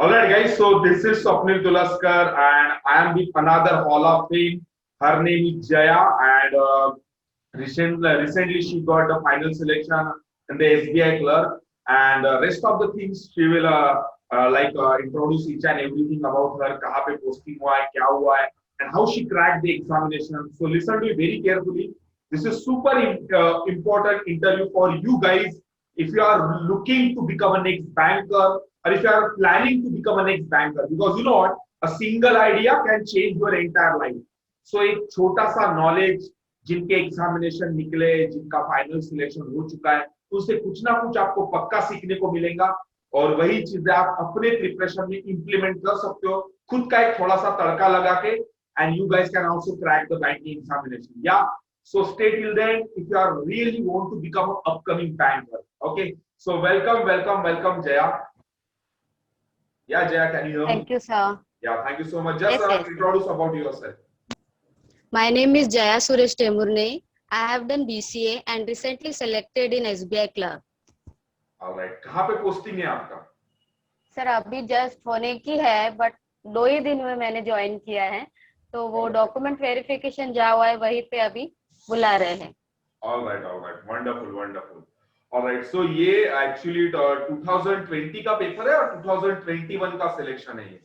Alright, guys. So this is Swapnil Tulaskar, and I am with another Hall of Fame. Her name is Jaya, and recently she got the final selection in the SBI clerk. And rest of the things she will introduce each and everything about her, कहाँ पे posting हुआ है, क्या हुआ है, and how she cracked the examination. So listen to it very carefully. This is super important interview for you guys if you are looking to become a next banker or if you are planning to become a next banker, because you know what, a single idea can change your entire life. So एक छोटा सा knowledge, जिनके examination निकले, जिनका final selection हो चुका है, उससे कुछ ना कुछ आपको पक्का सीखने को मिलेगा और वही चीजें आप अपने प्रिपरेशन में इंप्लीमेंट कर सकते हो, खुद का एक थोड़ा सा तड़का लगा के, and you guys can also crack the banking examination. या so stay till then if you are really want to become an upcoming banker. Okay, so welcome Jaya. Yeah, Jaya, can you hear me? Thank you, sir. Yeah, thank you so much. Just Yes. introduce about yourself. My name is Jaya Suresh Temurne. I have done BCA and recently selected in SBI clerk. All right, कहाँ पे posting है आपका? Sir अभी just होने की है, but 2 ही दिन में मैंने ज्वाइन किया है, तो वो डॉक्यूमेंट वेरिफिकेशन जा हुआ है, वहीं पे अभी बुला रहे हैं. All right, wonderful. All right, so ये actually 2020 का पेपर है और 2021 का सिलेक्शन है ये?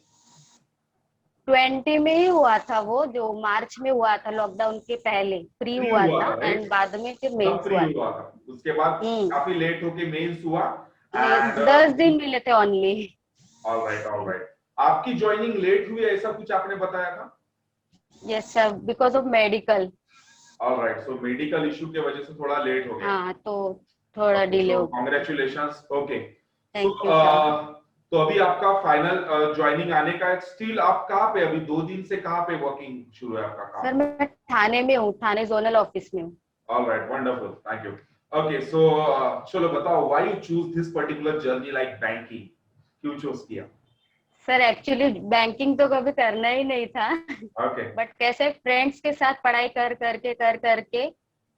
20 में ही हुआ था, वो जो मार्च में हुआ था, लॉकडाउन के पहले प्री हुआ था एंड बाद में फिर मेंस हुआ था. उसके बाद काफी लेट होके मेंस हुआ. 10 दिन मिले थे ओनली. All right. आपकी ज्वाइनिंग लेट हुई ऐसा कुछ आपने बताया था? Yes sir, because of medical. All right, so medical issue के वजह से थोड़ा लेट हो गया. हाँ, तो थोड़ा डिले हो गया. Congratulations. Okay, thank you sir. तो अभी आपका फाइनल ज्वाइनिंग आने का है. स्टिल आप कहाँ पे अभी 2 दिन से कहाँ पे वर्किंग शुरू है आपका काम? सर मैं थाने में हूँ, थाने जोनल ऑफिस में हूँ. All right, wonderful, thank you. Okay, so चलो बताओ, why you choose this particular journey like banking, क्यों चूज किया? सर एक्चुअली बैंकिंग तो कभी करना ही नहीं था. ओके. बट कैसे फ्रेंड्स के साथ पढ़ाई कर करके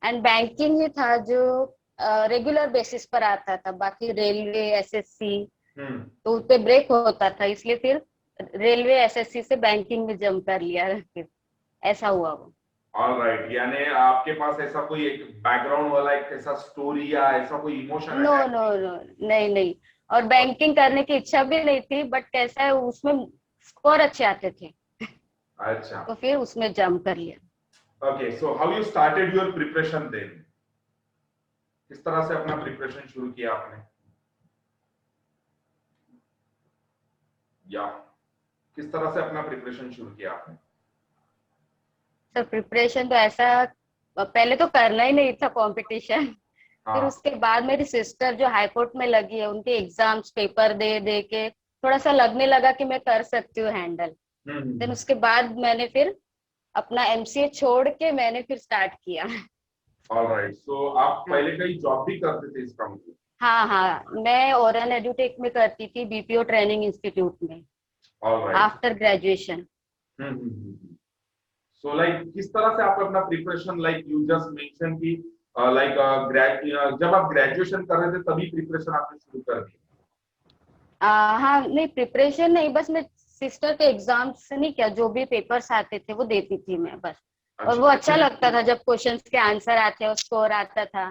एंड बैंकिंग ही था जो रेगुलर बेसिस पर आता था. बाकी रेलवे, एसएससी तो उस पे ब्रेक होता था, इसलिए फिर रेलवे एसएससी से बैंकिंग में जंप कर लिया. फिर ऐसा हुआ वो. ऑल राइट, यानी आपके पास ऐसा कोई एक बैकग्राउंड वाला एक ऐसा स्टोरी या ऐसा कोई इमोशन है? नो, नहीं. और बैंकिंग करने की इच्छा भी नहीं थी, बट कैसा है उसमें स्कोर अच्छे आते थे. अच्छा, तो फिर उसमें जंप कर लिया. Okay, so how you started your preparation then? किस तरह से अपना प्रिपरेशन शुरू किया आपने? या किस तरह से अपना प्रिपरेशन शुरू किया आपने? सर प्रिपरेशन तो ऐसा पहले तो करना ही नहीं था कंपटीशन. फिर उसके बाद मेरी सिस्टर जो हाई कोर्ट में लगी है, उनके एग्जाम्स पेपर दे के थोड़ा सा लगने लगा कि मैं कर सकती हूँ हैंडल. देन उसके बाद मैंने फिर अपना एमसीए छोड़ के मैंने फिर स्टार्ट किया. ऑलराइट, सो आप पहले कहीं जॉब भी करते थे इसका मतलब? हाँ, मैं ओरल एडुटेक में करती थी, बीपीओ ट्रेनिंग इंस्टीट्यूट में, आफ्टर ग्रेजुएशन. सो लाइक किस तरह से आप अपना preparation, like you just mention की जब आप ग्रेजुएशन कर रहे थे तभी प्रिपरेशन आपने शुरू कर दी? हाँ, नहीं प्रिपरेशन नहीं, बस मैं सिस्टर के एग्जाम्स नहीं किया, जो भी पेपर्स आते थे वो देती थी मैं बस. और वो अच्छा लगता था जब क्वेश्चंस के आंसर आते और स्कोर आता था,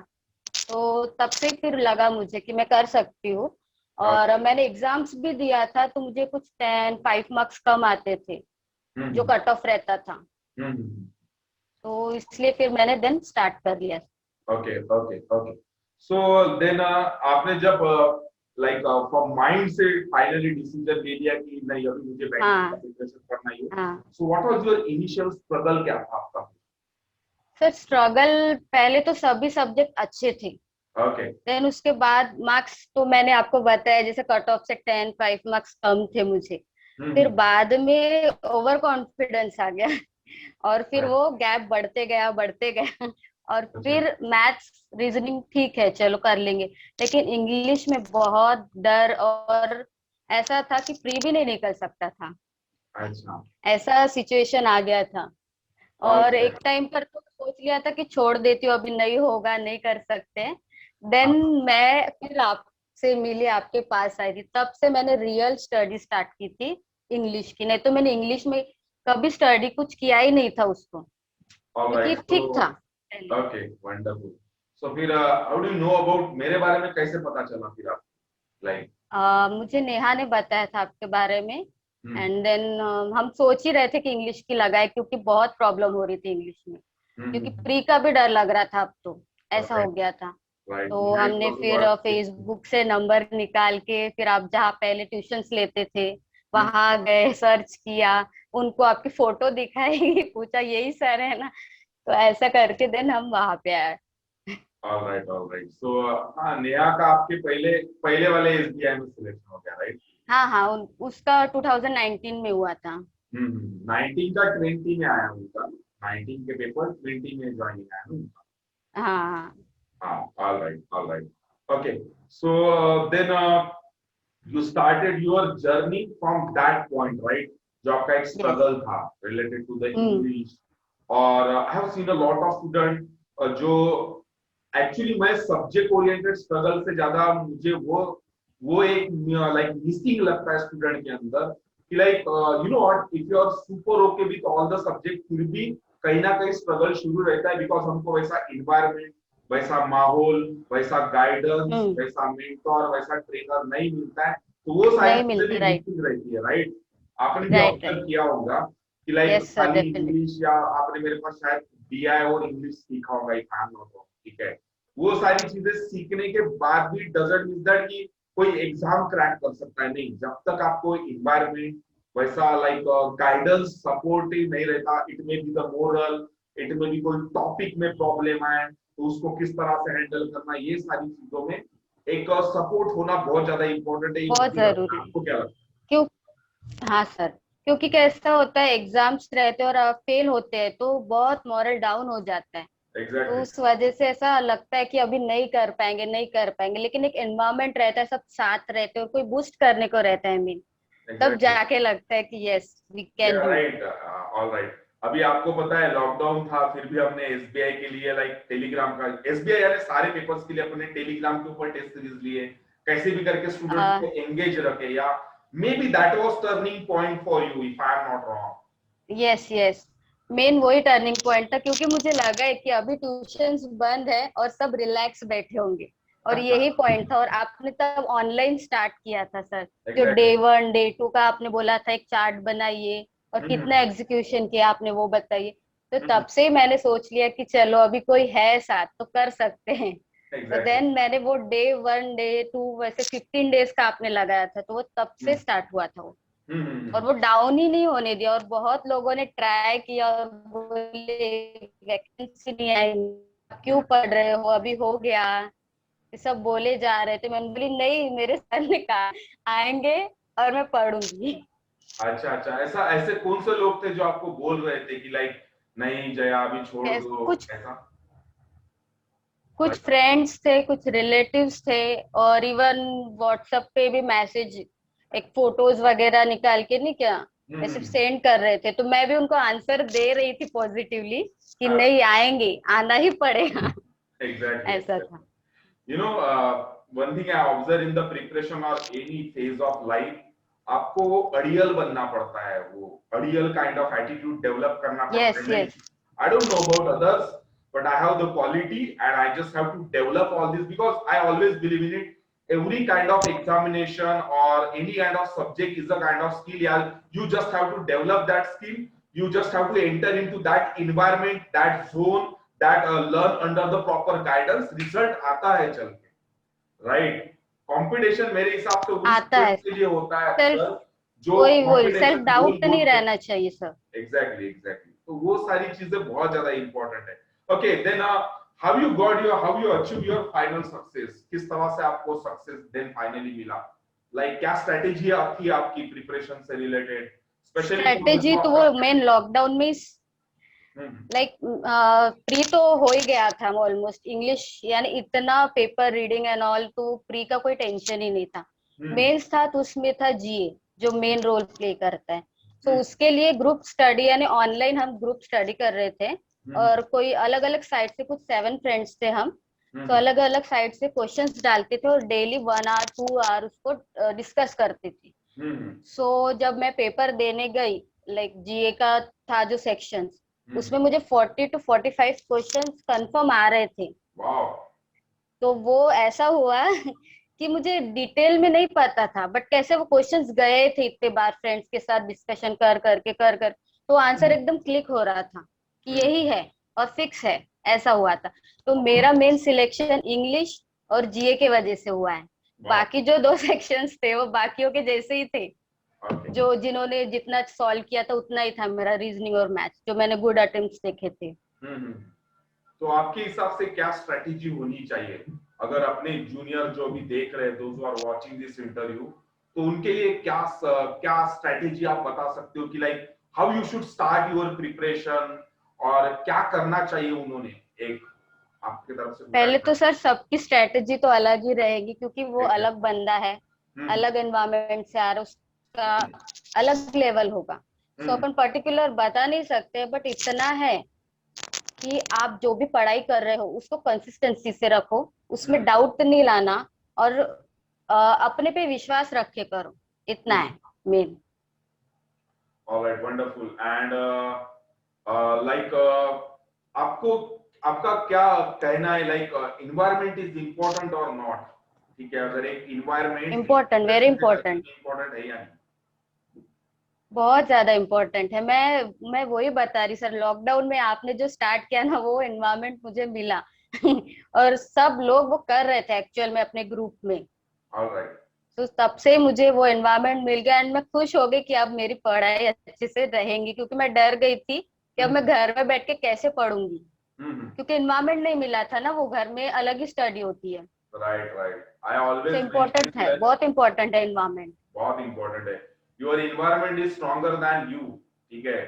तो तब से फिर लगा मुझे कि मैं कर सकती हूँ. और मैंने एग्जाम्स भी दिया था, तो मुझे कुछ 5 मार्क्स कम आते थे जो कट ऑफ रहता था. तो इसलिए फिर मैंने देन स्टार्ट कर लिया. ओके. सो देन आपने जब लाइक फ्रॉम माइंड से फाइनली डिसीजन ले लिया कि नहीं अभी मुझे बैंकिंग का प्रिपरेशन करना ही है, so what was your initial struggle, क्या था आपका? सर स्ट्रगल पहले तो सभी सब्जेक्ट अच्छे थे. ओके. देन उसके बाद मार्क्स तो मैंने आपको बताया, जैसे कट ऑफ से 5 मार्क्स कम थे मुझे. फिर बाद में ओवर कॉन्फिडेंस आ गया और फिर वो गैप बढ़ते गया. और फिर मैथ्स रीजनिंग ठीक है चलो कर लेंगे, लेकिन इंग्लिश में बहुत डर और ऐसा था कि प्री भी नहीं निकल सकता था. अच्छा, ऐसा सिचुएशन आ गया था. और एक टाइम पर तो सोच लिया था कि छोड़ देती हूँ, अभी नहीं होगा, नहीं कर सकते. देन मैं फिर आप से मिली, आपके पास आई थी, तब से मैंने रियल स्टडी स्टार्ट की थी इंग्लिश की। नहीं तो मैंने इंग्लिश में कभी स्टडी कुछ किया ही नहीं था उसको, क्योंकि ऑलराइट, ठीक था सो पहले। Okay, wonderful. सो फिर हाउ डू नो अबाउट मेरे बारे में, कैसे पता चला फिर आप, लाइक? मुझे नेहा ने बताया था आपके बारे में। हम्म एंड देन हम सोच ही रहे थे कि इंग्लिश की लगाए, क्योंकि बहुत प्रॉब्लम हो रही थी इंग्लिश में, क्योंकि हम्म। प्री का भी डर लग रहा था अब तो, ऐसा राइट, हो गया था। राइट, तो नीट हमने वाज फिर व्हाट। फेसबुक से नंबर निकाल के, फिर आप जहाँ पहले ट्यूशंस लेते थे वहां गए, सर्च किया, उनको आपकी फोटो दिखाई पूछा यही सर है ना, तो ऐसा करके देन हम वहां पे आए। Alright, alright. सो हाँ, नेहा का आपके पहले पहले वाले एसबीआई में सिलेक्शन हो गया, राइट? हाँ हाँ, उसका 2019 में हुआ था। 19 का 20 में आया उनका, 19 के पेपर 20 में ज्वाइनिंग आया ना उनका। हाँ हाँ। हाँ, alright, alright. Okay, so then you started your journey from that point, right? जो आपका एक यस। स्ट्रगल था related to the hmm. English। और I have seen a lot of student जो एक्चुअली मैं सब्जेक्ट ओरिएंटेड स्ट्रगल से ज्यादा मुझे वो एक लाइक मिसिंग लगता है स्टूडेंट के अंदर, कि like you know what, if you are super okay with all the subject, फिर भी कहीं ना कहीं स्ट्रगल शुरू रहता है, बिकॉज हमको वैसा इन्वायरमेंट, वैसा माहौल, वैसा गाइडेंस, हम्म। वैसा मेंटोर, वैसा ट्रेनर नहीं मिलता है, तो वो सारी नहीं चीजें मिलते, भी राइट। मिसिंग रहती है, राइट? आपने भी राइट ऑब्जर्व राइट। किया होगा कि लाइक यस सर, खाली डेफिनेटली। इंग्लिश, या आपने मेरे पास शायद बीआई और इंग्लिश सीखा होगा, if I am not wrong, ठीक है? वो सारी चीजें सीखने के बाद भी डजंट मीन दैट कि कोई एग्जाम क्रैक कर सकता है, नहीं, जब तक आपको इन्वायरमेंट वैसा लाइक गाइडेंस सपोर्टिव नहीं रहता। It may be the moral, it में भी कोई टॉपिक में प्रॉब्लम है तो उसको किस तरह से हैंडल करना, ये सारी चीजों में एक सपोर्ट होना बहुत ज्यादा इंपॉर्टेंट है, ये बहुत मुझे लगता है। जरूरी है। आपको क्या लगता क्यों? हाँ सर, क्योंकि कैसा होता है, एग्जाम्स रहते हैं और आप फेल होते हैं तो बहुत मॉरल डाउन हो जाता है। है? तो एग्जैक्टली, उस वजह से ऐसा लगता है कि अभी नहीं कर पाएंगे, नहीं कर पाएंगे, लेकिन एक एनवायरनमेंट रहता है, सब साथ रहते हैं और कोई बूस्ट करने को रहता है मीन, तब एग्जैक्टली। जाके लगता है कि यस वी कैन या डू। Right, alright. अभी आपको पता है लॉकडाउन था, फिर भी हमने एसबीआई के लिए लाइक टेलीग्राम का, एसबीआई यानी सारे पेपर्स के लिए अपने टेलीग्राम के ऊपर टेस्ट सीरीज लिए, कैसे भी करके स्टूडेंट्स को एंगेज रखे, या may be that was turning point for you, if I am not wrong. Yes yes, main वही टर्निंग पॉइंट था, क्योंकि मुझे लगा है कि अभी ट्यूशंस बंद है और सब रिलैक्स बैठे होंगे, और यही पॉइंट था। और आपने तब ऑनलाइन स्टार्ट किया था सर, जो एग्जैक्टली। डे 1 डे 2 का आपने बोला था, एक चार्ट बनाइए और कितना एग्जीक्यूशन किया आपने वो बताइए। तो तब से ही मैंने सोच लिया कि चलो अभी कोई है साथ तो कर सकते हैं। तो एग्जैक्टली। देन मैंने वो डे 1 डे 2 वैसे 15 डेज का आपने लगाया था, तो वो तब से स्टार्ट हुआ था वो। और वो डाउन ही नहीं होने दिया, और बहुत लोगों ने ट्राई किया और बोले वैकेंसी नहीं आई, आप क्यों पढ़ रहे हो, अभी हो गया, ये सब बोले जा रहे थे। मैंने बोली नहीं, मेरे सर ने कहा आएंगे और मैं पढ़ूंगी। अच्छा, अच्छा, ऐसा ऐसे कौन से लोग थे जो आपको बोल रहे थे कि लाइक नहीं जया अभी छोड़ दो, कुछ ऐसा? कुछ लाइक, फ्रेंड्स थे, कुछ रिलेटिव्स थे, और इवन व्हाट्सएप पे भी मैसेज, एक फोटोज वगैरह निकाल के नहीं क्या, ऐसे हम्म, सेंड कर रहे थे, तो मैं भी उनको आंसर दे रही थी पॉजिटिवली कि हाँ, नहीं आएंगे, आना ही पड़ेगा। ऐसा एग्जैक्टली। था। You know, one thing I observe in the preparation or any phase of life, आपको वो अड़ियल बनना पड़ता है, वो अड़ियल काइंड ऑफ एटीट्यूड डेवलप करना पड़ता यस है, नहीं? Yes. I don't know about others, but I have the quality and I just have to develop all this, because I always believe in it. Every kind of examination or any kind of subject is a kind of skill. Yeah, you just have to develop that skill. You just have to enter into that environment, that zone, that learn under the proper guidance, result आता है चल के, right? Competition मेरे हिसाब से उन आता है स्टूडेंट्स के सर, लिए होता है सेल्फ, अक्सर, जो वही सेल्फ कंपटीशन बोल डाउट बोल नहीं के, रहना चाहिए सर। एग्जैक्टली, एग्जैक्टली, तो वो सारी चीजें बहुत ज्यादा इंपॉर्टेंट है। Okay, then how you achieve your final success, किस तरह से आपको सक्सेस देन फाइनली मिला, लाइक क्या स्ट्रेटेजी थी आपकी प्रिपरेशन से रिलेटेड, स्पेशली फॉर स्ट्रेटेजी जो तो आपका? वो मेन लॉकडाउन में हम्म लाइक प्री तो हो ही गया था ऑलमोस्ट, इंग्लिश यानी इतना पेपर रीडिंग एंड ऑल, तो प्री का कोई टेंशन ही नहीं था। हम्म मेंस था तो उसमें था जीए, जो मेन रोल प्ले करता है। तो हम्म उसके लिए ग्रुप स्टडी यानी ऑनलाइन हम ग्रुप स्टडी कर रहे थे, हम्म और कोई अलग अलग साइड से कुछ 7 फ्रेंड्स थे हम, तो अलग अलग साइड से क्वेश्चंस डालते थे और डेली 1 आवर 2 आवर उसको डिस्कस करते थे। सो जब मैं पेपर देने गई, लाइक जीए का था जो सेक्शंस, उसमें मुझे 40 to 45 क्वेश्चंस कंफर्म आ रहे थे। वाह। तो वो ऐसा हुआ कि मुझे डिटेल में नहीं पता था, बट कैसे वो क्वेश्चंस गए थे इतने बार फ्रेंड्स के साथ डिस्कशन कर कर तो आंसर एकदम क्लिक हो रहा था कि यही है और फिक्स है, ऐसा हुआ था। तो मेरा मेन सिलेक्शन इंग्लिश और जीए के वजह से हुआ है। बाकी जो 2 सेक्शंस थे वो बाकियों के जैसे ही थे, ओके। जो जिन्होंने जितना सॉल्व किया था उतना ही था मेरा, रीजनिंग और मैथ्स जो मैंने गुड अटेम्प्ट्स देखे थे। तो आपके हिसाब से क्या स्ट्रेटेजी होनी चाहिए अगर अपने जूनियर जो भी देख रहे हैं, those are watching this interview, तो उनके लिए क्या स्ट्रेटेजी आप बता सकते हो कि like how you should start your preparation, और क्या करना चाहिए उन्होंने, एक आपके तरफ से पहले तो guidance? सर सबकी स्ट्रेटेजी तो अलग ही रहेगी, क्योंकि वो ठीक है। अलग बंदा है, अलग एनवायरनमेंट से आ रहा है, उसका अलग लेवल होगा। सो अपन पर्टिकुलर बता नहीं सकते, बट इतना है कि आप जो भी पढ़ाई कर रहे हो उसको कंसिस्टेंसी से रखो, उसमें डाउट नहीं लाना, और अपने पे विश्वास रख के करो, इतना है main. Alright, wonderful. And like आपको आपका क्या कहना है, लाइक इन्वायरमेंट इज इम्पोर्टेंट और नॉट? ठीक है, अगर एक environment important, very important, important है या नहीं? बहुत ज्यादा इम्पोर्टेंट है। मैं वही बता रही सर, लॉकडाउन में आपने जो स्टार्ट किया ना, वो एनवायरनमेंट मुझे मिला और सब लोग वो कर रहे थे एक्चुअल में अपने ग्रुप में। ऑलराइट। तो तब से मुझे वो एनवायरनमेंट मिल गया, एंड मैं खुश हो गई कि अब मेरी पढ़ाई अच्छे से रहेंगी, क्योंकि मैं डर गई थी कि अब मैं घर में बैठ के कैसे पढ़ूंगी, क्योंकि एनवायरनमेंट नहीं मिला था ना, वो घर में अलग ही स्टडी होती है। Right, right. आई तो ऑलवेज इम्पोर्टेंट है, मेंशन, बहुत इम्पोर्टेंट है एनवायरनमेंट। बहुत इंपॉर्टेंट है। Your environment is stronger than you. ठीक है।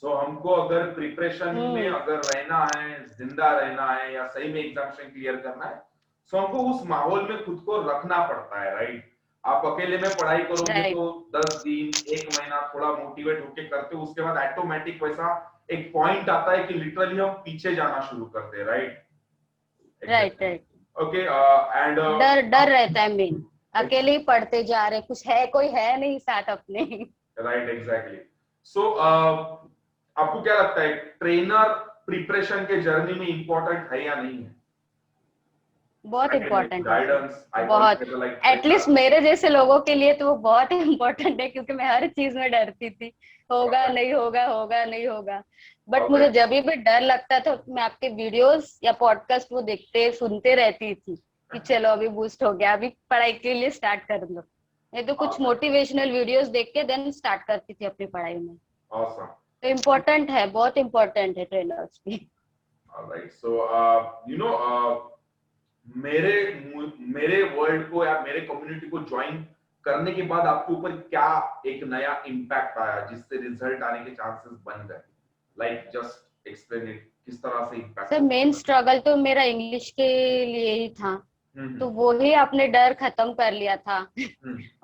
सो हमको अगर प्रिपरेशन में अगर रहना है, जिंदा रहना है, या सही में एग्जामिनेशन क्लियर करना है, सो हमको उस माहौल में खुद को रखना पड़ता है, राइट? आप अकेले में पढ़ाई करोगे राइट, तो 10 दिन 1 महीना थोड़ा मोटिवेट होके करते हो, उसके बाद ऑटोमेटिक वैसा एक पॉइंट आता है कि लिटरली हम पीछे जाना शुरू करते हैं, right? Right, right. Okay. And डर डर रहता है मेन, अकेले ही पढ़ते जा रहे, कुछ है कोई है नहीं साथ अपने। Right, exactly. सो आपको क्या लगता है, ट्रेनर प्रिपरेशन के जर्नी में इंपॉर्टेंट है या नहीं है? बहुत इम्पोर्टेंट है सर, गाइडेंस, आई बहुत। कॉन्सिडर लाइक एटलीस्ट मेरे जैसे लोगों के लिए तो वो बहुत इम्पोर्टेंट है, क्योंकि मैं हर चीज में डरती थी, होगा नहीं होगा, होगा नहीं होगा। बट मुझे जब भी डर लगता था, मैं आपके वीडियोस या पॉडकास्ट वो देखते सुनते रहती थी कि चलो अभी बूस्ट हो गया, अभी पढ़ाई के लिए स्टार्ट कर लो। नहीं तो कुछ मोटिवेशनल वीडियोस देख के देन स्टार्ट करती थी अपनी पढ़ाई में। ऑसम। तो इम्पोर्टेंट है, बहुत इम्पोर्टेंट है ट्रेनर्स भी। ऑलराइट। सो यू नो, मेरे मेरे वर्ल्ड को या मेरे कम्युनिटी को ज्वाइन करने के बाद आपके ऊपर क्या एक नया इम्पैक्ट आया जिससे रिजल्ट आने के चांसेस बन गए? लाइक जस्ट एक्सप्लेन इट, किस तरह से इम्पैक्ट? सर मेन स्ट्रगल तो मेरा इंग्लिश के लिए ही था, तो वो ही आपने डर खत्म कर लिया था।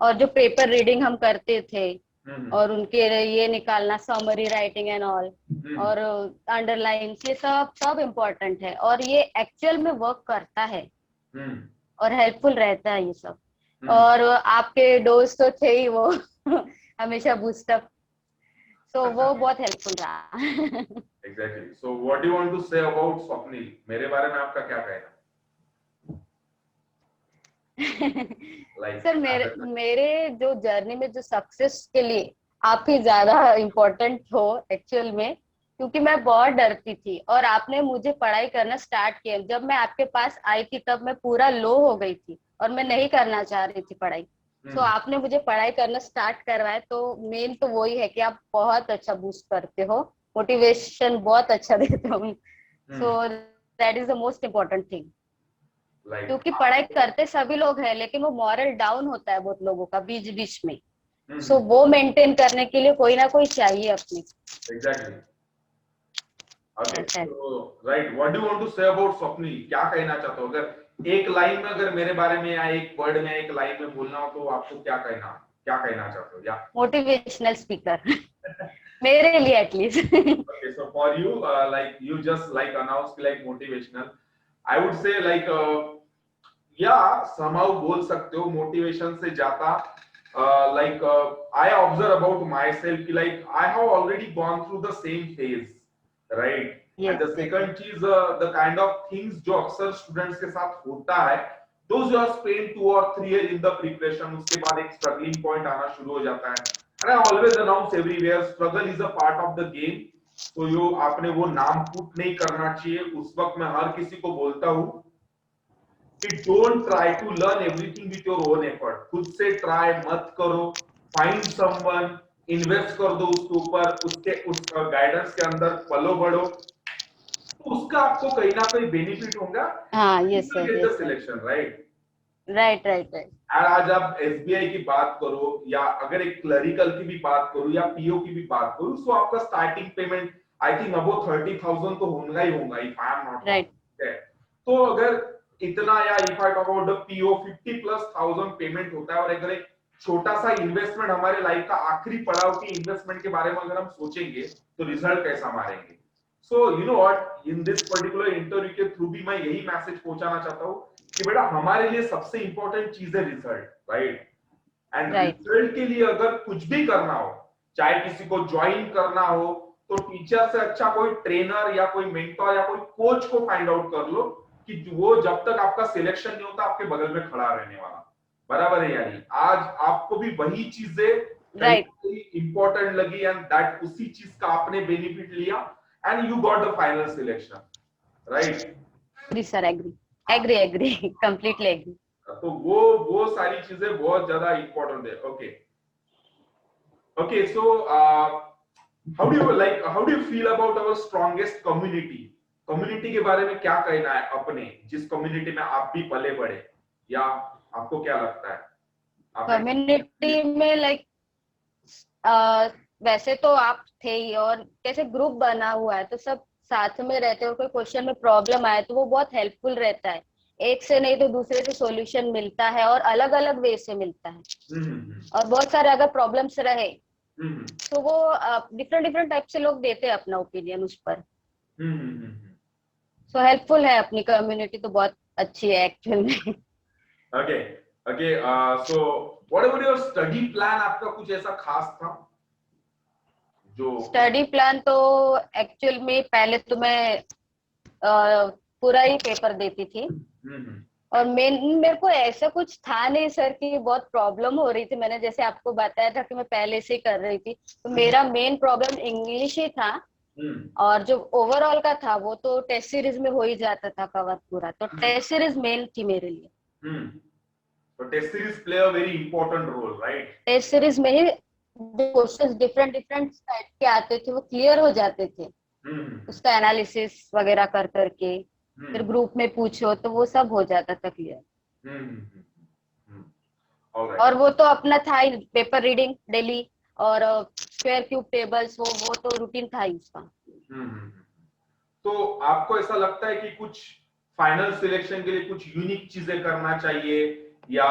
और जो पेपर रीडिंग हम करते थे और उनके ये निकालना, समरी राइटिंग एंड ऑल, और अंडरलाइन, ये सब सब इम्पोर्टेंट है, और ये एक्चुअल में वर्क करता है और हेल्पफुल रहता है ये सब। और आपके दोस्त तो थे ही वो हमेशा बूस्टअप, तो वो बहुत हेल्पफुल रहा। Exactly. So what do you want to say about Swapnil? मेरे बारे में आपका क्या कहना है? सर मेरे जो जर्नी में जो सक्सेस के लिए आप ही ज्यादा इम्पोर्टेंट हो एक्चुअल में, क्योंकि मैं बहुत डरती थी और आपने मुझे पढ़ाई करना स्टार्ट किया। जब मैं आपके पास आई थी तब मैं पूरा लो हो गई थी और मैं नहीं करना चाह रही थी पढ़ाई। तो आपने मुझे पढ़ाई करना स्टार्ट करवाया, तो मेन तो वही है कि आप बहुत अच्छा बूस्ट करते हो, मोटिवेशन बहुत अच्छा देते हो। So that is the most important thing, क्योंकि पढ़ाई करते सभी लोग हैं, लेकिन वो मॉरल डाउन होता है बहुत लोगों का बीच बीच में। सो वो मेंटेन करने के लिए कोई ना कोई चाहिए अपनी। Exactly. Okay, so right, what do you want to say about Swapnil? क्या कहना चाहते हो? अगर एक लाइन में, अगर मेरे बारे में या एक वर्ड में, एक लाइन में बोलना हो तो आपको क्या कहना चाहते हो? या मोटिवेशनल स्पीकर मेरे लिए at least. okay, so for you, like you just like announce like motivational. I would say like या somehow बोल सकते हो मोटिवेशन से ज्यादा like I observe about myself कि like I have already gone through the same phase, right? And yes the yes second चीज the kind of things जो अक्सर स्टूडेंट्स के साथ होता है, those who have spent 2 or 3 years in the preparation, उसके बाद एक स्ट्रगलिंग पॉइंट आना शुरू हो जाता है. And I always announce everywhere, struggle is a part of the game. So यो आपने वो नाम पुट नहीं करना चाहिए. उस वक्त मैं हर किसी को बोलता हूँ कि don't try to learn everything with your own effort. खुद से ट्राई मत करो. फाइंड समवन, इन्वेस्ट कर दो उसके ऊपर, उसके उस गाइडेंस के अंदर पलो बढ़ो, तो उसका आपको कहीं ना कहीं बेनिफिट होगा. हाँ you yes will sir get the yes sir selection, right? Right right right और आज आप एसबीआई की बात करो या अगर एक क्लरिकल की भी बात करो या पीओ की भी बात करो, सो आपका starting payment I think above 30,000 तो होगा ही if I am not right wrong. तो अगर इतना या if I talk about the PO 50,000+ payment होता है, और अगर एक छोटा सा इन्वेस्टमेंट हमारे लाइफ का आखिरी पड़ाव की इन्वेस्टमेंट के बारे में अगर हम सोचेंगे तो रिजल्ट कैसा मारेंगे. So you know what, in this particular interview के थ्रू भी मैं यही मैसेज पहुंचाना चाहता हूँ कि बेटा हमारे लिए सबसे इंपॉर्टेंट चीज है result, right? And Right. Result के लिए अगर कुछ भी करना हो, चाहे किसी को ज्वाइन करना हो, तो टीचर से अच्छा कोई ट्रेनर या कोई मेंटर या कोई कोच को फाइंड आउट कर लो कि वो जब तक आपका सिलेक्शन नहीं होता आपके बगल में खड़ा रहने वाला. बराबर है यानी आज आपको भी वही चीजें Right. इंपॉर्टेंट लगी एंड दैट उसी चीज का आपने बेनिफिट लिया and you got the final selection, right? agree sir agree completely agree तो वो सारी चीजें बहुत ज्यादा इंपॉर्टेंट है. Okay okay, so how do you feel about our strongest community के बारे में क्या कहना है अपने, जिस कम्युनिटी में आप भी पले बड़े, या आपको क्या लगता है? कम्युनिटी में लाइक वैसे तो आप थे ही, और कैसे ग्रुप बना हुआ है तो सब साथ में रहते हैं, और कोई क्वेश्चन में प्रॉब्लम आए तो वो बहुत हेल्पफुल रहता है. एक से नहीं तो दूसरे से सॉल्यूशन मिलता है, और अलग अलग वे से मिलता है. और बहुत सारे अगर प्रॉब्लम्स रहे तो वो डिफरेंट डिफरेंट टाइप से लोग देते हैं अपना ओपिनियन उस पर. सो हेल्पफुल है अपनी कम्युनिटी, तो बहुत अच्छी है एक्चुअल में. Okay okay, so what about your study plan? आपका कुछ ऐसा खास था जो स्टडी प्लान तो एक्चुअल में पहले तो मैं पूरा ही पेपर देती थी, और मेरे को ऐसा कुछ था नहीं सर कि बहुत प्रॉब्लम हो रही थी. मैंने जैसे आपको बताया था कि मैं पहले से ही कर रही थी, तो मेरा मेन प्रॉब्लम इंग्लिश ही था. और जो ओवरऑल का था वो तो टेस्ट सीरीज में हो ही जाता था कवर पूरा, तो टेस्ट सीरीज मेन थी मेरे लिए. तो test series play a very important role, right? Test series में ही क्वेश्चंस डिफरेंट डिफरेंट टाइप के आते थे, वो क्लियर हो जाते थे. उसका एनालिसिस वगैरह कर करके फिर ग्रुप में पूछो तो वो सब हो जाता था क्लियर. और वो तो अपना था ही, पेपर रीडिंग डेली, और स्क्वायर क्यूब टेबल्स, वो तो रूटीन था ही उसका. तो आपको ऐसा लगता है कि कुछ फाइनल सिलेक्शन के लिए कुछ यूनिक चीजें करना चाहिए, या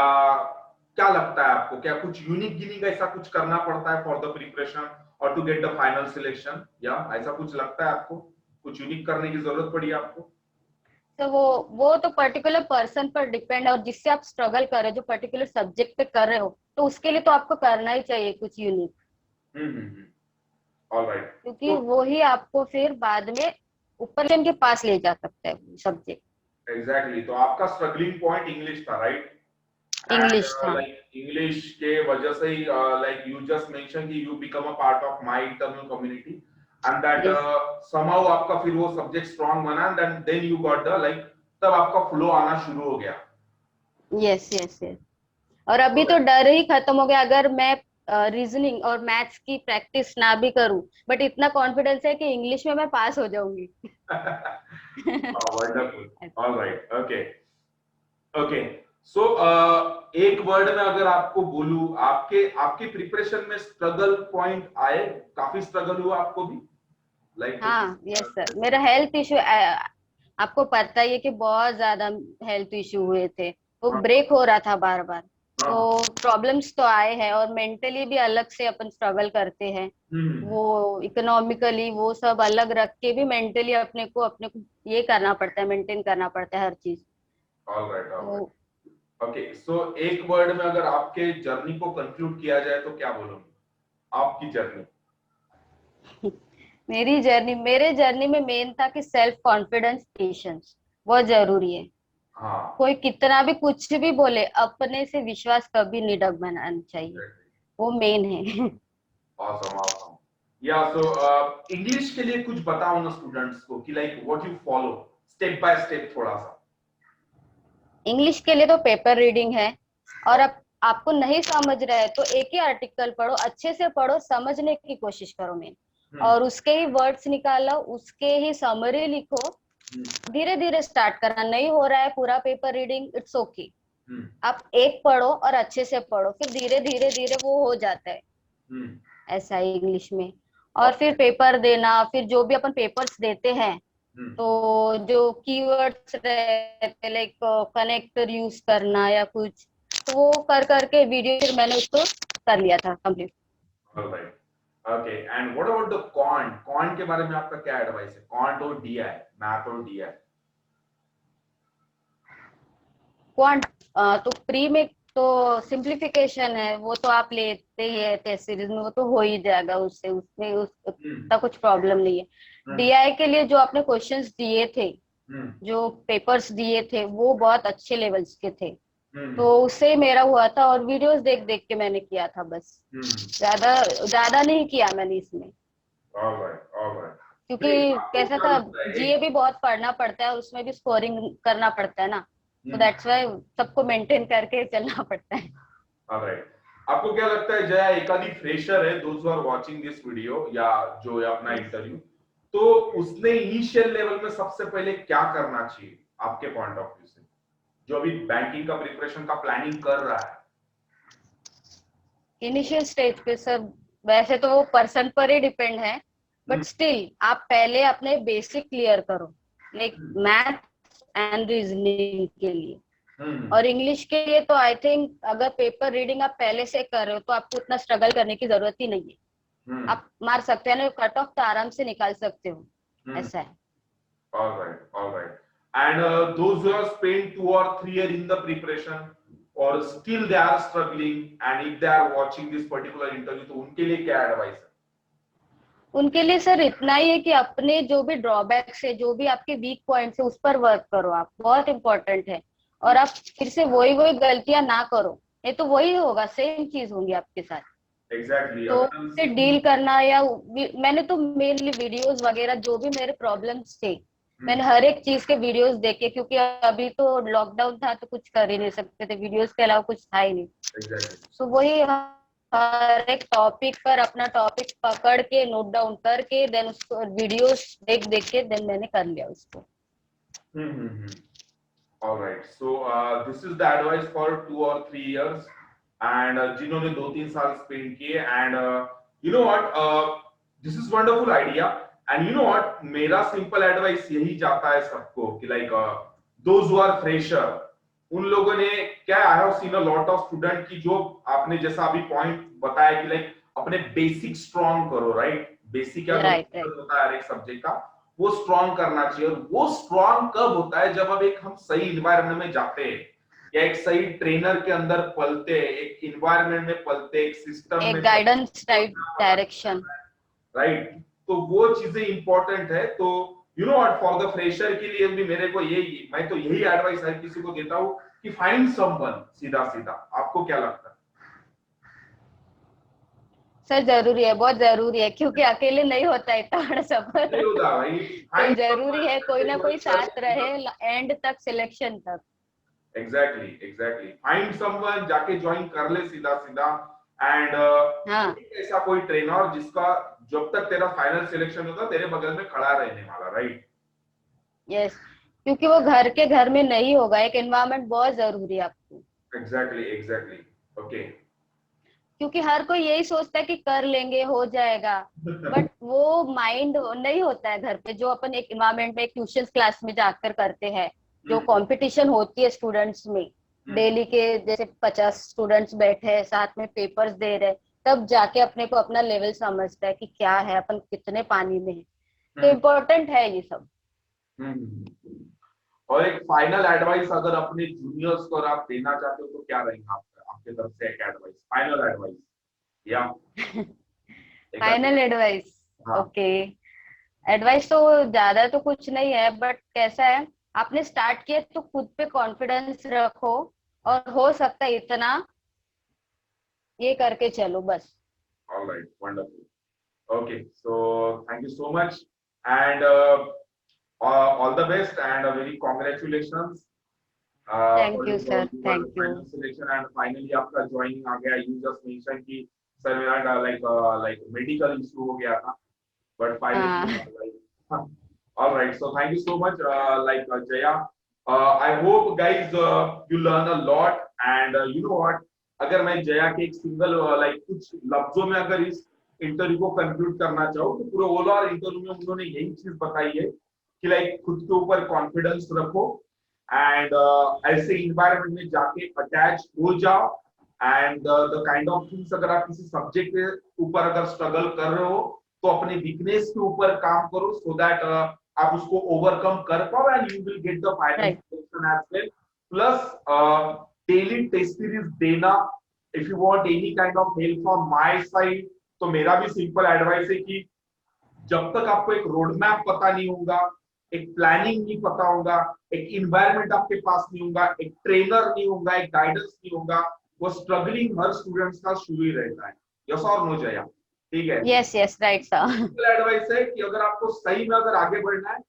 क्या लगता है आपको, क्या कुछ यूनिक ऐसा कुछ करना पड़ता है फॉर द प्रिपरेशन और to get the final selection, या ऐसा कुछ लगता है आपको कुछ यूनिक करने की जरूरत पड़ी आपको? तो वो तो पर्टिकुलर पर्सन पर डिपेंड है, और जिससे आप स्ट्रगल कर रहे हो, जो पर्टिकुलर सब्जेक्ट पे कर रहे हो, तो उसके लिए तो आपको करना ही चाहिए कुछ यूनिक. ऑलराइट. क्योंकि वो ही आपको फिर बाद में ऊपर के पास ले जा सकता है सब्जेक्ट. एग्जैक्टली. तो आपका स्ट्रगलिंग पॉइंट इंग्लिश था, राइट? इंग्लिश था. लाइक इंग्लिश के वजह से ही लाइक यू जस्ट मेंशन कि you become a part of my internal community, and that somehow आपका फिर वो सब्जेक्ट स्ट्रांग बना, and then you got the like, तब आपका फ्लो आना शुरू हो गया. Yes yes yes. और अभी तो डर ही खत्म हो गया. अगर मैं रीजनिंग और मैथ्स की प्रैक्टिस ना भी करूं, बट इतना कॉन्फिडेंस है कि इंग्लिश में मैं पास हो जाऊंगी. वंडरफुल. ऑलराइट. ओके ओके, सो एक वर्ड में अगर आपको बोलूं, आपके प्रिपरेशन में स्ट्रगल पॉइंट आए, काफी स्ट्रगल हुआ आपको भी लाइक? हाँ यस सर, मेरा हेल्थ इशू आपको पता ही है कि बहुत ज्यादा हेल्थ इशू हुए थे, वो ब्रेक हो रहा था बार बार. हाँ। तो प्रॉब्लम्स तो आए हैं, और मेंटली भी अलग से अपन स्ट्रगल करते हैं। हम्म। वो इकोनॉमिकली वो सब अलग रख के भी मेंटली अपने को ये करना पड़ता है, मेंटेन करना पड़ता है हर चीज। Alright, alright. तो ओके, सो एक वर्ड में अगर आपके जर्नी को कंक्लूड किया जाए तो क्या बोलोगे? आपकी जर्नी। मेरे जर्नी में मेन था कि सेल्फ कॉन्फिडेंस, पेशेंस बहुत जरूरी है। हाँ। कोई कितना भी कुछ भी बोले, अपने से विश्वास कभी नहीं डगमगाना चाहिए, वो मेन है। Awesome, awesome. या सो इंग्लिश के लिए कुछ बताओ ना स्टूडेंट्स को कि like what you follow step by step थोड़ा सा। इंग्लिश के लिए तो पेपर रीडिंग है, और अब आपको नहीं समझ रहा है तो एक ही आर्टिकल पढ़ो, अच्छे से पढ़ो, समझने की कोशिश करो मेन, हम्म। और उसके ही वर्ड्स निकालो, उसके ही समरी लिखो। हम्म। धीरे धीरे स्टार्ट करना, नहीं हो रहा है पूरा पेपर रीडिंग, इट्स ओके। हम्म। आप एक पढ़ो और अच्छे से पढ़ो, फिर धीरे धीरे धीरे वो हो जाता है। हम्म। ऐसा है इंग्लिश में। और फिर पेपर देना, फिर जो भी अपन पेपर्स देते हैं, हम्म। तो जो कीवर्ड्स रहते लाइक कनेक्टर यूज करना या कुछ, तो वो कर करके वीडियो फिर मैंने उसको कर लिया था complete. Alright. Okay, and what about the quant? Quant के बारे में आपका क्या एडवाइस है? क्वांट और डीआई, मैथ और डीआई। क्वांट तो प्री में तो सिंप्लीफिकेशन है, वो तो आप लेते ही है टेस्ट सीरीज में, वो तो हो ही जाएगा उससे, उसमें हम्म। उसका कुछ प्रॉब्लम नहीं है। हम्म। डीआई के लिए जो आपने क्वेश्चंस दिए थे, हम्म। जो पेपर्स दिए थे, वो बहुत अच्छे लेवल्स के थे। हम्म। तो उससे मेरा हुआ था, और वीडियोस देख देख के मैंने किया था बस। हम्म। ज्यादा ज्यादा नहीं किया मैंने इसमें, ऑलराइट, ऑलराइट। नहीं, क्योंकि आपको कैसा क्या था, लगता है जीए एक। भी बहुत पढ़ना पड़ता है, उसमें भी स्कोरिंग करना पड़ता है ना, तो हम्म। दैट्स वाई सबको मेंटेन करके चलना पड़ता है। ऑलराइट। आपको क्या लगता है जया, एक आधी फ्रेशर है, those who are watching this video या जो है अपना यस, इंटरव्यू, तो उसने इनिशियल लेवल में सबसे पहले क्या करना चाहिए आपके पॉइंट ऑफ व्यू से, जो अभी बैंकिंग का प्रिपरेशन का प्लानिंग कर रहा है? इनिशियल स्टेज पे सर, वैसे तो वो पर्सन पर ही डिपेंड है, हम्म। बट स्टिल आप पहले अपने बेसिक क्लियर करो, like hmm. Math and reasoning के लिए। हम्म। और इंग्लिश के लिए तो आई थिंक अगर पेपर रीडिंग आप पहले से कर रहे हो तो आपको उतना स्ट्रगल करने की जरूरत ही नहीं है। हम्म। आप मार सकते हैं ना, कट ऑफ तो आराम से निकाल सकते हो। हम्म। ऐसा है। All right, all right. And those who have spent 2 or 3 years in the preparation, or still they are struggling, and if they are watching this particular interview, तो उनके लिए क्या एडवाइस है? उनके लिए सर इतना ही है कि अपने जो भी ड्रॉबैक्स है, जो भी आपके वीक पॉइंट्स है, उस पर वर्क करो, आप बहुत इंपॉर्टेंट है। और आप फिर से वही वही गलतियां ना करो, ये तो वही होगा, सेम चीज होंगी आपके साथ। Exactly. तो अगर उससे डील करना, या मैंने तो मेनली वीडियोस वगैरह जो भी मेरे प्रॉब्लम्स थे, मैंने हर एक चीज के वीडियोस देखे, क्योंकि अभी तो लॉकडाउन था तो कुछ कर ही नहीं सकते थे, वीडियोस के अलावा कुछ था ही नहीं। exactly. सो वही हर एक टॉपिक पर अपना टॉपिक पकड़ के नोट डाउन करके देन उसको वीडियोस देख देख के देन मैंने कर लिया उसको। Hmm. All right. So this is the advice for 2 or 3 years, and जिन्होंने 2-3 साल स्पेंड किए, and you know what? This is wonderful idea, and you know what? मेरा सिंपल एडवाइस यही जाता है सबको कि like those who are fresher, उन लोगों ने क्या, I have seen a lot of student की जो आपने जैसा अभी पॉइंट बताया कि लाइक अपने बेसिक स्ट्रॉन्ग करो, राइट? बेसिक क्या राइट राइट। होता है हर एक सब्जेक्ट का, वो स्ट्रॉन्ग करना चाहिए। और वो स्ट्रॉन्ग कब होता है? जब अब एक हम सही इन्वायरमेंट में जाते हैं, या एक सही ट्रेनर के अंदर पलते हैं, एक इन्वायरमेंट में पलते, एक सिस्टम में एक गाइडेंस टाइप डायरेक्शन। राइट। तो वो चीजें इंपॉर्टेंट है। तो you know what, for the fresher के लिए भी मेरे को यही, मैं तो यही एडवाइस हर किसी को देता हूँ कि फाइंड समवन, सीधा सीधा। आपको क्या लगता है? सर जरूरी है, बहुत जरूरी है, क्योंकि अकेले नहीं होता इतना बड़ा नहीं सफर। होता भाई। तो फाइंड जरूरी समवन है कोई जाके ना कोई ज्वाइन कर साथ ले। रहे एंड तक, सिलेक्शन तक। Exactly, exactly. फाइंड समवन, जाके ज्वाइन कर ले सीधा सीधा। एंड हाँ। ऐसा कोई ट्रेनर जिसका जब तक तेरा फाइनल सिलेक्शन होता तेरे बगल में खड़ा रहने वाला, राइट? यस, क्योंकि वो घर के घर में नहीं होगा, एक एनवायरनमेंट बहुत जरूरी है आपको। Exactly, exactly. ओके। क्योंकि हर कोई यही सोचता है कि कर लेंगे हो जाएगा, बट वो माइंड नहीं होता है घर पे, जो अपन एक एनवायरनमेंट में, एक ट्यूशन क्लास में जाकर करते हैं, जो कंपटीशन होती है स्टूडेंट्स में, डेली के जैसे 50 स्टूडेंट्स बैठे हैं साथ में पेपर्स दे रहे हैं, तब जाके अपने को अपना लेवल समझता है कि क्या है, अपन कितने पानी में है। तो हम्म, इम्पोर्टेंट है ये सब। हम्म। और एक फाइनल एडवाइस अगर अपने जूनियर्स को अगर आप देना चाहते हो तो क्या रहेगा आपका, आपके तरफ से एक एडवाइस, फाइनल एडवाइस या एक फाइनल एडवाइस। हाँ। ओके। एडवाइस तो ज्यादा तो कुछ नहीं है, बट कैसा है, आपने स्टार्ट किया तो खुद पे कॉन्फिडेंस रखो, और हो सकता है इतना, ये करके चलो बस। All right, wonderful. Okay, so thank you so much, and all the best, and very congratulations thank for you your sir, thank you. final selection, and finally आपका joining आ गया. You just mentioned कि sir मेरा like medical issue हो गया था, but finally हाँ। like all right. So thank you so much, Jaya. I hope guys you learn a lot, and you know what? अगर मैं जया के एक सिंगल लाइक कुछ लफ्जों में अगर इस इंटरव्यू को कंक्लूड करना चाहूँ तो पूरे ओवरऑल इंटरव्यू में उन्होंने यही चीज बताई है कि लाइक खुद के ऊपर कॉन्फिडेंस रखो, एंड ऐसे इन्वायरमेंट में जाके अटैच हो जाओ, and the kind of things अगर आप किसी सब्जेक्ट के ऊपर अगर स्ट्रगल कर रहे हो तो अपने वीकनेस के ऊपर काम करो, सो दैट आप उसको ओवरकम कर पाओ, and you will get the final right. Selection as well. Plus daily test series देना. If you want any kind of help from my side तो मेरा भी सिंपल एडवाइस है कि जब तक आपको एक रोड मैप पता नहीं होगा, एक प्लानिंग नहीं पता होगा, एक इन्वायरमेंट आपके पास नहीं होगा, एक ट्रेनर नहीं होगा, एक गाइडेंस नहीं होगा, वो स्ट्रगलिंग हर स्टूडेंट्स का शुरू ही रहता है. यस और नो जया? ठीक है. Yes yes, right sir. Advice है कि अगर आपको सही में अगर आगे बढ़ना है,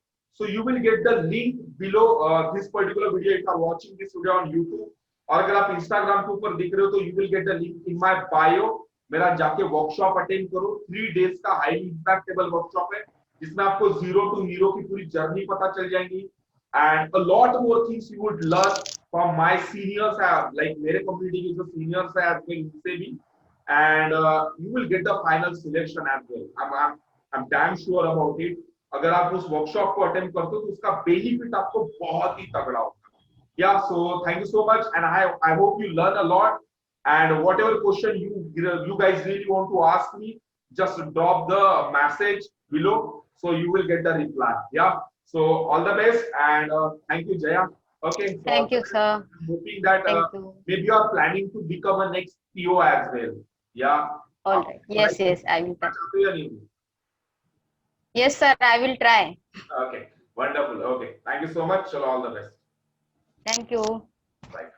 so you will get the link below this particular video if you are watching this video on YouTube. और अगर आप इंस्टाग्राम के ऊपर दिख रहे हो तो you will get the link in my bio. मेरा जाके वर्कशॉप अटेंड करो. 3 डेज का हाईली इंपैक्टेबल वर्कशॉप है जिसमें आपको जीरो टू हीरो की पूरी जर्नी पता चल जाएगी, and a lot more things you would learn from my seniors, like मेरे कम्युनिटी के जो सीनियर्स है उनसे भी, and you will get the final selection as well. I'm damn sure about it. अगर आप उस वर्कशॉप को अटेंड करते हो तो उसका बेनिफिट आपको बहुत ही तगड़ा होगा. Yeah, so thank you so much, and I hope you learn a lot. And whatever question you guys really want to ask me, just drop the message below, so you will get the reply. Yeah. So all the best, and thank you, Jaya. Okay. So thank you sir. I'm hoping that thank you. maybe you are planning to become a next PO as well. Yeah. Alright, yes yes, I will try. चाहते हो या नहीं? Yes sir, I will try. Okay. Wonderful. Okay. Thank you so much. Chalo, all the best. Thank you. Bye.